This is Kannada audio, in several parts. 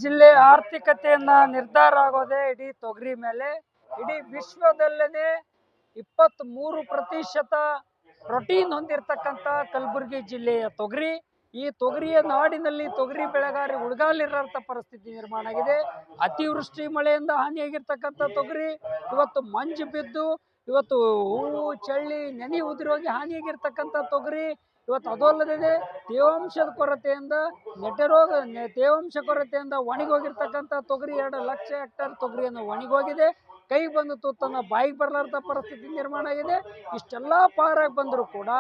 ಜಿಲ್ಲೆ ಆರ್ಥಿಕತೆಯನ್ನ ನಿರ್ಧಾರ ಆಗೋದೇ ಇಡೀ ತೊಗರಿ ಮೇಲೆ. ಇಡೀ ವಿಶ್ವದಲ್ಲೇ 23% ಪ್ರೋಟೀನ್ ಹೊಂದಿರತಕ್ಕಂತ ಕಲಬುರಗಿ ಜಿಲ್ಲೆಯ ತೊಗರಿ. ಈ ತೊಗರಿಯ ನಾಡಿನಲ್ಲಿ ತೊಗರಿ ಬೆಳೆಗಾರರಿಗೆ ಉಳಗಾಲಿರಂತ ಪರಿಸ್ಥಿತಿ ನಿರ್ಮಾಣ ಆಗಿದೆ. ಅತಿವೃಷ್ಟಿ ಮಳೆಯಿಂದ ಹಾನಿಯಾಗಿರ್ತಕ್ಕಂಥ ತೊಗರಿ ಇವತ್ತು ಮಂಜು ಬಿದ್ದು ಇವತ್ತು ಹೂವು ಚಳ್ಳಿ ನೆನೆ ಉದುರೋಗಿ ಹಾನಿಯಾಗಿರ್ತಕ್ಕಂಥ ತೊಗರಿ ಇವತ್ತು ಅದಲ್ಲದೆ ತೇವಾಂಶದ ಕೊರತೆಯಿಂದ ತೇವಾಂಶ ಕೊರತೆಯಿಂದ ಒಣಗೋಗಿರ್ತಕ್ಕಂಥ ತೊಗರಿ 2 ಲಕ್ಷ ಹೆಕ್ಟೇರ್ ತೊಗರಿಯನ್ನು ಒಣಗೋಗಿದೆ. ಕೈ ಬಂದು ತುತ್ತನ್ನ ಬಾಯಿಗೆ ಬರಲಾರ್ದ ಪರಿಸ್ಥಿತಿ ನಿರ್ಮಾಣ ಆಗಿದೆ. ಇಷ್ಟೆಲ್ಲ ಪಾರಾಗಿ ಬಂದರೂ ಕೂಡ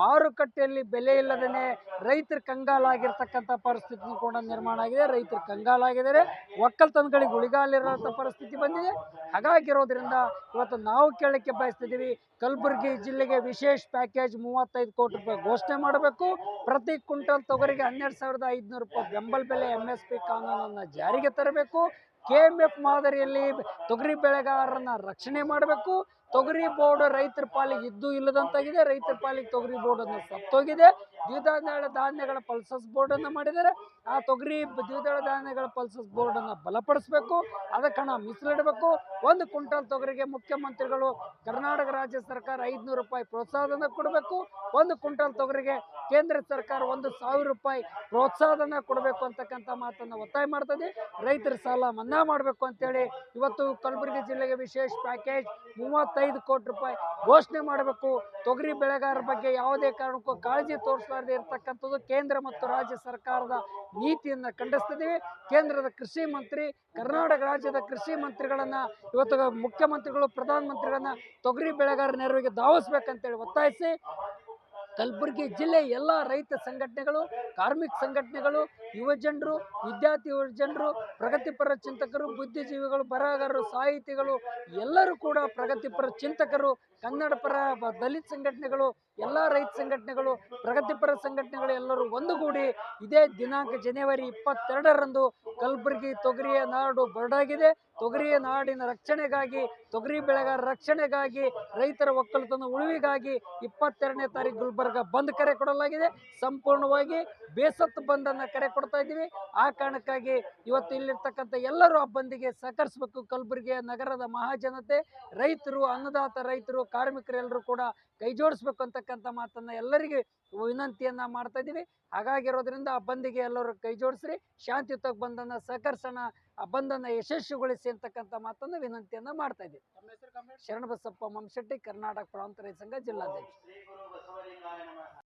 ಮಾರುಕಟ್ಟೆಯಲ್ಲಿ ಬೆಲೆ ಇಲ್ಲದೇನೆ ರೈತರು ಕಂಗಾಲಾಗಿರ್ತಕ್ಕಂಥ ಪರಿಸ್ಥಿತಿ ಕೂಡ ನಿರ್ಮಾಣ ಆಗಿದೆ. ರೈತರು ಕಂಗಾಲಾಗಿದ್ದಾರೆ, ಒಕ್ಕಲ್ತನಗಳಿಗೆ ಉಳಿಗಾಲಿರೋಂಥ ಪರಿಸ್ಥಿತಿ ಬಂದಿದೆ. ಹಾಗಾಗಿರೋದ್ರಿಂದ ಇವತ್ತು ನಾವು ಕೇಳಕ್ಕೆ ಬಯಸ್ತಿದ್ದೀವಿ, ಕಲಬುರಗಿ ಜಿಲ್ಲೆಗೆ ವಿಶೇಷ ಪ್ಯಾಕೇಜ್ 35 ಕೋಟಿ ರೂಪಾಯಿ ಘೋಷಣೆ ಮಾಡಬೇಕು. ಪ್ರತಿ ಕ್ವಿಂಟಲ್ ತೊಗರಿಗೆ 12,500 ರೂಪಾಯಿ ಬೆಂಬಲ ಬೆಲೆ MSP ಕಾನೂನನ್ನು ಜಾರಿಗೆ ತರಬೇಕು. KMF ಮಾದರಿಯಲ್ಲಿ ತೊಗರಿ ಬೆಳೆಗಾರರನ್ನ ರಕ್ಷಣೆ ಮಾಡಬೇಕು. ತೊಗರಿ ಬೋರ್ಡ್ ರೈತರ ಪಾಲಿಗೆ ಇದ್ದು ಇಲ್ಲದಂತಾಗಿದೆ. ರೈತರ ಪಾಲಿಗೆ ತೊಗರಿ ಬೋರ್ಡ್ ಅನ್ನು ಸತ್ತೋಗಿದೆ. ದ್ವಿದಳ ಧಾನ್ಯಗಳ ಪಲ್ಸಸ್ ಬೋರ್ಡ್ ಅನ್ನು ಮಾಡಿದ್ದಾರೆ. ಆ ತೊಗರಿ ದ್ವಿದಳ ಧಾನ್ಯಗಳ ಪಲ್ಸಸ್ ಬೋರ್ಡ್ ಅನ್ನು ಬಲಪಡಿಸಬೇಕು. ಅದಕ್ಕೆ ಹಣ ಮೀಸಲಿಡಬೇಕು. 1 ಕ್ವಿಂಟಲ್ ತೊಗರಿಗೆ ಮುಖ್ಯಮಂತ್ರಿಗಳು ಕರ್ನಾಟಕ ರಾಜ್ಯ ಸರ್ಕಾರ 500 ರೂಪಾಯಿ ಪ್ರೋತ್ಸಾಹಧನ ಕೊಡಬೇಕು. 1 ಕ್ವಿಂಟಲ್ ತೊಗರಿಗೆ ಕೇಂದ್ರ ಸರ್ಕಾರ 1,000 ರೂಪಾಯಿ ಪ್ರೋತ್ಸಾಹಧನ ಕೊಡಬೇಕು ಅಂತಕ್ಕಂಥ ಮಾತನ್ನು ಒತ್ತಾಯ ಮಾಡ್ತದೆ. ರೈತರ ಸಾಲ ಮನ್ನಾ ಮಾಡಬೇಕು ಅಂತೇಳಿ ಇವತ್ತು ಕಲಬುರಗಿ ಜಿಲ್ಲೆಗೆ ವಿಶೇಷ ಪ್ಯಾಕೇಜ್ 35 ಕೋಟಿ ರೂಪಾಯಿ ಘೋಷಣೆ ಮಾಡಬೇಕು. ತೊಗರಿ ಬೆಳೆಗಾರರ ಬಗ್ಗೆ ಯಾವುದೇ ಕಾರಣಕ್ಕೂ ಕಾಳಜಿ ತೋರಿಸಲಾರದೆ ಇರತಕ್ಕಂಥದ್ದು ಕೇಂದ್ರ ಮತ್ತು ರಾಜ್ಯ ಸರ್ಕಾರದ ನೀತಿಯನ್ನು ಖಂಡಿಸ್ತಿದ್ದೀವಿ. ಕೇಂದ್ರದ ಕೃಷಿ ಮಂತ್ರಿ, ಕರ್ನಾಟಕ ರಾಜ್ಯದ ಕೃಷಿ ಮಂತ್ರಿಗಳನ್ನ ಇವತ್ತು ಮುಖ್ಯಮಂತ್ರಿಗಳು, ಪ್ರಧಾನಮಂತ್ರಿಗಳನ್ನ ತೊಗರಿ ಬೆಳೆಗಾರರ ನೆರವಿಗೆ ಧಾವಿಸ್ಬೇಕಂತೇಳಿ ಒತ್ತಾಯಿಸಿ ಕಲಬುರಗಿ ಜಿಲ್ಲೆ ಎಲ್ಲ ರೈತ ಸಂಘಟನೆಗಳು, ಕಾರ್ಮಿಕ ಸಂಘಟನೆಗಳು, ಯುವಜನರು, ವಿದ್ಯಾರ್ಥಿ ಯುವಜನರು, ಪ್ರಗತಿಪರ ಚಿಂತಕರು, ಬುದ್ಧಿಜೀವಿಗಳು, ಬರಹಗಾರರು, ಸಾಹಿತಿಗಳು ಎಲ್ಲರೂ ಕೂಡ ಪ್ರಗತಿಪರ ಚಿಂತಕರು, ಕನ್ನಡ ಪರ ದಲಿತ ಸಂಘಟನೆಗಳು, ಎಲ್ಲ ರೈತ ಸಂಘಟನೆಗಳು, ಪ್ರಗತಿಪರ ಸಂಘಟನೆಗಳು ಎಲ್ಲರೂ ಒಂದುಗೂಡಿ ಇದೇ ದಿನಾಂಕ ಜನವರಿ 22ರಂದು ಕಲಬುರಗಿ ತೊಗರಿಯ ನಾಡು ಬರಡಾಗಿದೆ. ತೊಗರಿಯ ನಾಡಿನ ರಕ್ಷಣೆಗಾಗಿ, ತೊಗರಿ ಬೆಳೆಗಾರರ ರಕ್ಷಣೆಗಾಗಿ, ರೈತರ ಒಕ್ಕಲತನ ಉಳಿವಿಗಾಗಿ 22ನೇ ತಾರೀಕು ಗುಲ್ಬರ್ಗ ಬಂದ್ ಕರೆ ಕೊಡಲಾಗಿದೆ. ಸಂಪೂರ್ಣವಾಗಿ ಬೇಸತ್ತು ಬಂದನ್ನ ಕರೆ ಕೊಡ್ತಾ ಇದ್ದೀವಿ. ಆ ಕಾರಣಕ್ಕಾಗಿ ಇವತ್ತು ಇಲ್ಲಿರ್ತಕ್ಕಂಥ ಎಲ್ಲರೂ ಆ ಬಂದಿಗೆ ಸಹಕರಿಸಬೇಕು. ಕಲಬುರಗಿಯ ನಗರದ ಮಹಾಜನತೆ, ರೈತರು, ಅನ್ನದಾತ ರೈತರು, ಕಾರ್ಮಿಕರು ಎಲ್ಲರೂ ಕೂಡ ಕೈ ಜೋಡಿಸ್ಬೇಕು ಅಂತಕ್ಕಂಥ ಮಾತನ್ನ ಎಲ್ಲರಿಗೆ ವಿನಂತಿಯನ್ನ ಮಾಡ್ತಾ ಇದ್ದೀವಿ. ಹಾಗಾಗಿರೋದ್ರಿಂದ ಆ ಬಂದಿಗೆ ಎಲ್ಲರೂ ಕೈ ಜೋಡಿಸ್ರಿ, ಶಾಂತಿಯುತ ಬಂದನ್ನ ಸಹಕರಿಸೋಣ, ಆ ಬಂದನ್ನ ಯಶಸ್ವಿಗೊಳಿಸಿ ಅಂತಕ್ಕಂಥ ಮಾತನ್ನ ವಿನಂತಿಯನ್ನ ಮಾಡ್ತಾ ಇದ್ದೀವಿ. ಶರಣಬಸಪ್ಪ ಮಮ್ಮಶೆಟ್ಟಿ, ಕರ್ನಾಟಕ ಪ್ರಾಂತ ರೈತ ಸಂಘ ಜಿಲ್ಲಾಧ್ಯಕ್ಷ.